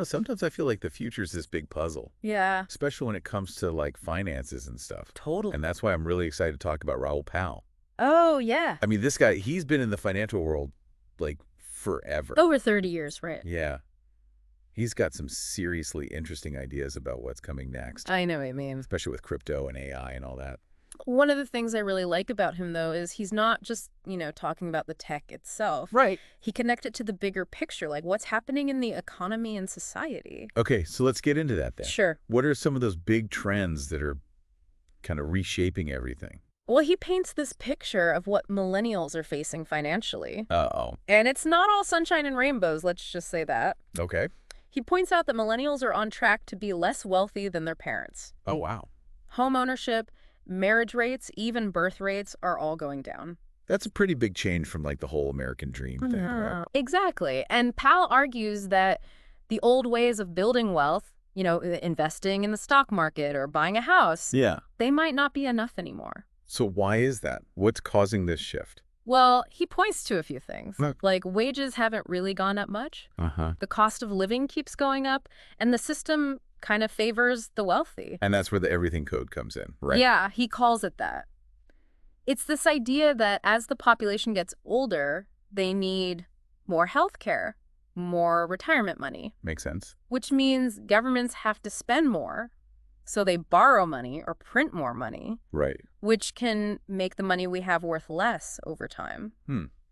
Sometimes I feel like the future's this big puzzle, Yeah, especially when it comes to like finances and stuff. totally. And that's why I'm really excited to talk about Raoul Pal. Oh, yeah. I mean, this guy, he's been in the financial world like forever. Over 30 years, right? Yeah. He's got some seriously interesting ideas about what's coming next, I know what you mean. especially with crypto and AI and all that. One of the things I really like about him, though, is he's not just, talking about the tech itself. Right. He connected to the bigger picture, like what's happening in the economy and society. Okay, so let's get into that then. Sure. What are some of those big trends that are kind of reshaping everything? Well, he paints this picture of what millennials are facing financially. Uh-oh. And it's not all sunshine and rainbows, let's just say that. Okay. He points out that millennials are on track to be less wealthy than their parents. Oh, wow. Home ownership, marriage rates, even birth rates are all going down. That's a pretty big change from like the whole American dream thing, right? Exactly. And Pal argues that the old ways of building wealth, investing in the stock market or buying a house, Yeah. they might not be enough anymore. So why is that? What's causing this shift? Well, he points to a few things. Look. Like wages haven't really gone up much. Uh-huh. The cost of living keeps going up, and the system kind of favors the wealthy. And that's where the everything code comes in, right? Yeah, he calls it that. It's this idea that as the population gets older, they need more health care, more retirement money, Makes sense. which means governments have to spend more. So they borrow money or print more money, Right. which can make the money we have worth less over time.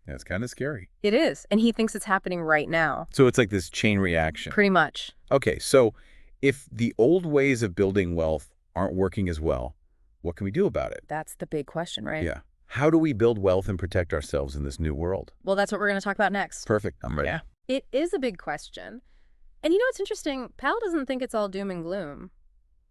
That's kind of scary. It is. And he thinks it's happening right now. So it's like this chain reaction. Pretty much. Okay, so if the old ways of building wealth aren't working as well, what can we do about it? That's the big question, right? Yeah. How do we build wealth and protect ourselves in this new world? Well, that's what we're going to talk about next. Perfect. I'm ready. Yeah. It is a big question. And it's interesting. Pal doesn't think it's all doom and gloom.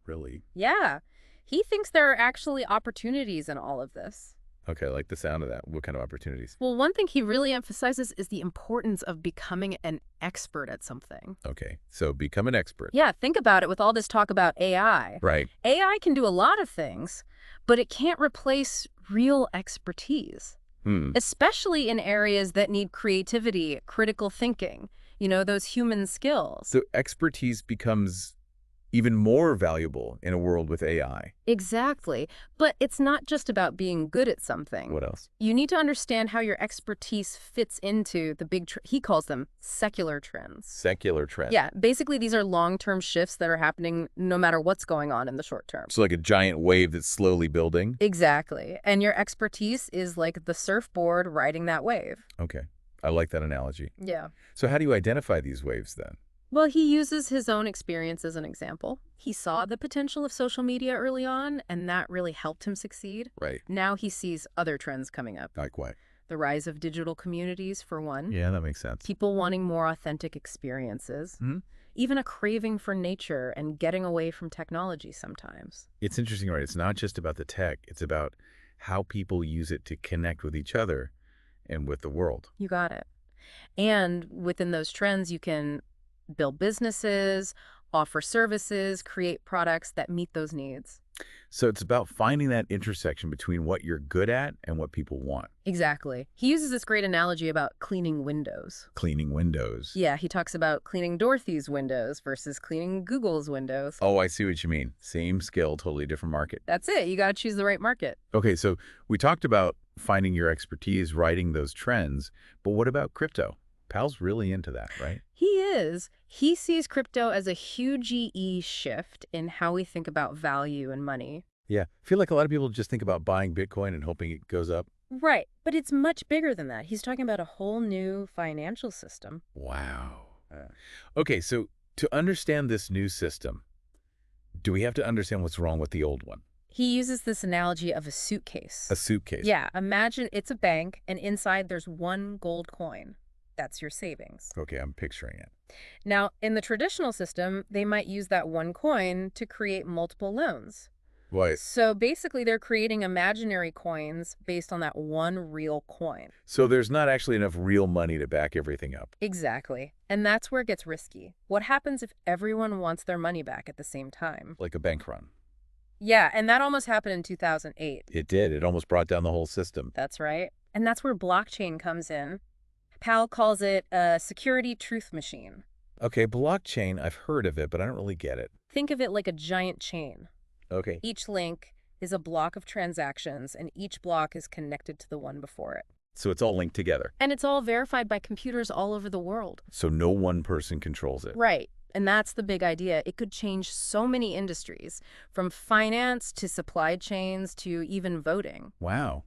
Really? Yeah. He thinks there are actually opportunities in all of this. Okay, I like the sound of that. What kind of opportunities? Well, one thing he really emphasizes is the importance of becoming an expert at something. Okay, so become an expert. Yeah, think about it with all this talk about AI. Right. AI can do a lot of things, but it can't replace real expertise, especially in areas that need creativity, critical thinking, those human skills. So expertise becomes even more valuable in a world with AI. Exactly. But it's not just about being good at something. What else? You need to understand how your expertise fits into the big, he calls them secular trends. Secular trend. Yeah, basically these are long-term shifts that are happening no matter what's going on in the short term. So like a giant wave that's slowly building? Exactly. And your expertise is like the surfboard riding that wave. Okay, I like that analogy. Yeah. So how do you identify these waves then? Well, he uses his own experience as an example. He saw the potential of social media early on, and that really helped him succeed. Right. Now he sees other trends coming up. Not quite. The rise of digital communities, for one. Yeah, that makes sense. People wanting more authentic experiences. Even a craving for nature and getting away from technology sometimes. It's interesting, right? It's not just about the tech. It's about how people use it to connect with each other and with the world. You got it. And within those trends, you can build businesses, offer services, create products that meet those needs. So it's about finding that intersection between what you're good at and what people want. Exactly. He uses this great analogy about cleaning windows. Cleaning windows. Yeah, he talks about cleaning Dorothy's windows versus cleaning Google's windows. Oh, I see what you mean. Same skill, totally different market. That's it. You got to choose the right market. Okay, so we talked about finding your expertise, writing those trends, but what about crypto? Pal's really into that, right? He is. He sees crypto as a huge shift in how we think about value and money. Yeah, I feel like a lot of people just think about buying Bitcoin and hoping it goes up. Right, but it's much bigger than that. He's talking about a whole new financial system. Wow. Okay, so to understand this new system, do we have to understand what's wrong with the old one? He uses this analogy of a suitcase. A suitcase. Yeah, imagine it's a bank, and inside there's one gold coin. That's your savings. Okay, I'm picturing it. Now, in the traditional system, they might use that one coin to create multiple loans. Right. So basically, they're creating imaginary coins based on that one real coin. So there's not actually enough real money to back everything up. Exactly. And that's where it gets risky. What happens if everyone wants their money back at the same time? Like a bank run. Yeah, and that almost happened in 2008. It did. It almost brought down the whole system. That's right. And that's where blockchain comes in. Pal calls it a security truth machine. Okay, blockchain, I've heard of it, but I don't really get it. Think of it like a giant chain. Okay. Each link is a block of transactions, and each block is connected to the one before it. So it's all linked together. And it's all verified by computers all over the world. So no one person controls it. Right. And that's the big idea. It could change so many industries, from finance to supply chains to even voting. Wow.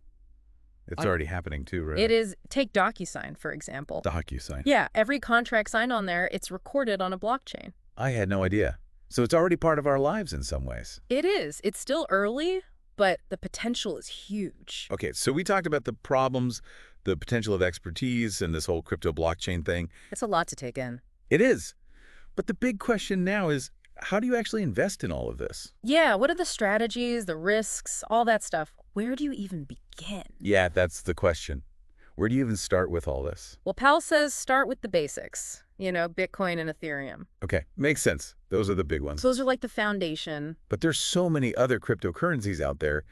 It's already happening too, right? It is. Take DocuSign, for example. DocuSign. Yeah, every contract signed on there, it's recorded on a blockchain. I had no idea. So it's already part of our lives in some ways. It is. It's still early, but the potential is huge. Okay, so we talked about the problems, the potential of expertise, and this whole crypto blockchain thing. It's a lot to take in. It is. But the big question now is, how do you actually invest in all of this? Yeah, what are the strategies, the risks, all that stuff? Where do you even begin? Yeah, that's the question. Where do you even start with all this? Well, Pal says start with the basics. Bitcoin and Ethereum. Okay, makes sense. Those are the big ones. Those are like the foundation. But there's so many other cryptocurrencies out there.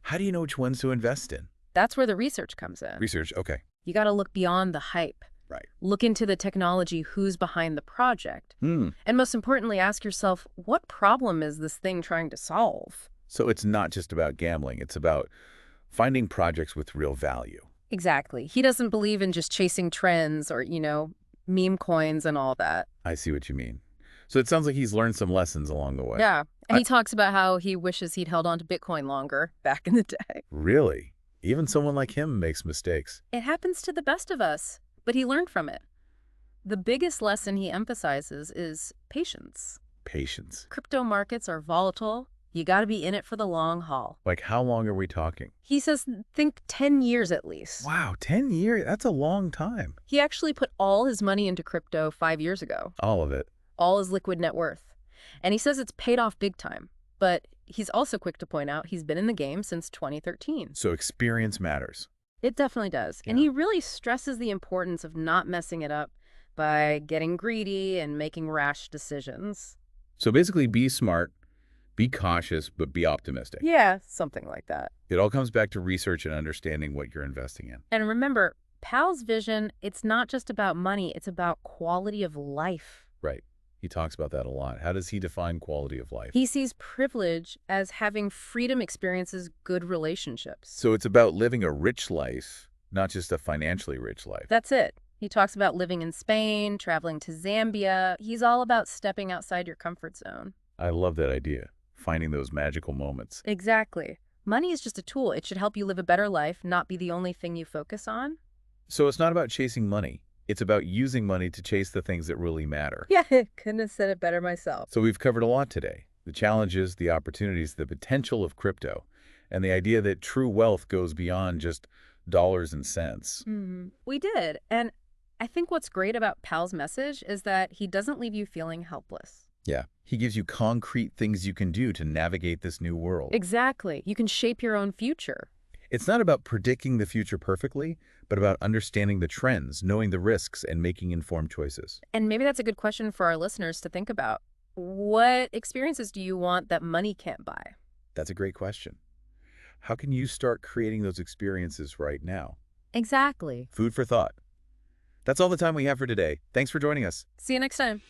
How do you know which ones to invest in? That's where the research comes in. Research, okay. You got to look beyond the hype. Right. Look into the technology, who's behind the project. And most importantly, ask yourself, what problem is this thing trying to solve? So it's not just about gambling. It's about finding projects with real value. Exactly. He doesn't believe in just chasing trends or, meme coins and all that. I see what you mean. So it sounds like he's learned some lessons along the way. Yeah. And he talks about how he wishes he'd held on to Bitcoin longer back in the day. Really? Even someone like him makes mistakes. It happens to the best of us, but he learned from it. The biggest lesson he emphasizes is patience. Patience. Crypto markets are volatile. You got to be in it for the long haul. Like, how long are we talking? He says think 10 years at least. Wow, 10 years? That's a long time. He actually put all his money into crypto 5 years ago. All of it. All his liquid net worth. And he says it's paid off big time. But he's also quick to point out he's been in the game since 2013. So experience matters. It definitely does. Yeah. And he really stresses the importance of not messing it up by getting greedy and making rash decisions. So basically, be smart, be cautious, but be optimistic. Yeah, something like that. It all comes back to research and understanding what you're investing in. And remember, Pal's vision, it's not just about money, it's about quality of life. Right. He talks about that a lot. How does he define quality of life? He sees privilege as having freedom experiences, good relationships. So it's about living a rich life, not just a financially rich life. That's it. He talks about living in Spain, traveling to Zambia. He's all about stepping outside your comfort zone. I love that idea. Finding those magical moments. Exactly. Money is just a tool. It should help you live a better life, not be the only thing you focus on. So it's not about chasing money. It's about using money to chase the things that really matter. Yeah, couldn't have said it better myself. So we've covered a lot today. The challenges, the opportunities, the potential of crypto, and the idea that true wealth goes beyond just dollars and cents. We did. And I think what's great about Pal's message is that he doesn't leave you feeling helpless. Yeah. He gives you concrete things you can do to navigate this new world. Exactly. You can shape your own future. It's not about predicting the future perfectly, but about understanding the trends, knowing the risks, and making informed choices. And maybe that's a good question for our listeners to think about. What experiences do you want that money can't buy? That's a great question. How can you start creating those experiences right now? Exactly. Food for thought. That's all the time we have for today. Thanks for joining us. See you next time.